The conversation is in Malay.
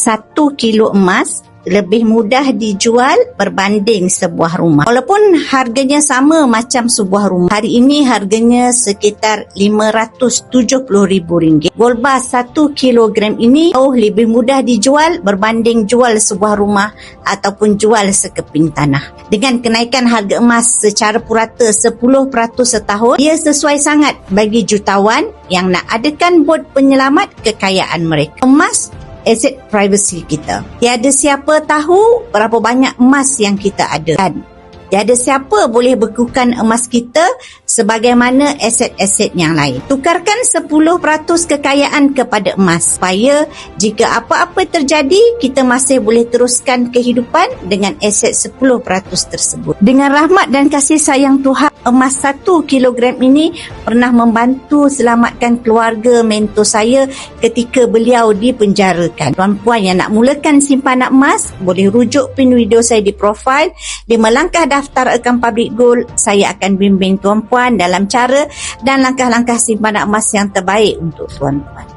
1 kilo emas lebih mudah dijual berbanding sebuah rumah. Walaupun harganya sama macam sebuah rumah, hari ini harganya sekitar RM570,000. Gold bar 1 kilogram ini jauh lebih mudah dijual berbanding jual sebuah rumah ataupun jual sekeping tanah. Dengan kenaikan harga emas secara purata 10% setahun, ia sesuai sangat bagi jutawan yang nak adakan bod penyelamat kekayaan mereka. Emas aset privacy kita. Tiada siapa tahu berapa banyak emas yang kita ada. Dan tiada siapa boleh bekukan emas kita sebagaimana aset-aset yang lain. Tukarkan 10% kekayaan kepada emas supaya jika apa-apa terjadi, kita masih boleh teruskan kehidupan dengan aset 10% tersebut. Dengan rahmat dan kasih sayang Tuhan, emas 1 kilogram ini pernah membantu selamatkan keluarga mentor saya ketika beliau dipenjarakan. Tuan-puan yang nak mulakan simpanan emas, boleh rujuk pin video saya di profil. 5 langkah daftar akaun Public Gold. Saya akan bimbing tuan-puan dalam cara dan langkah-langkah simpanan emas yang terbaik untuk tuan-puan.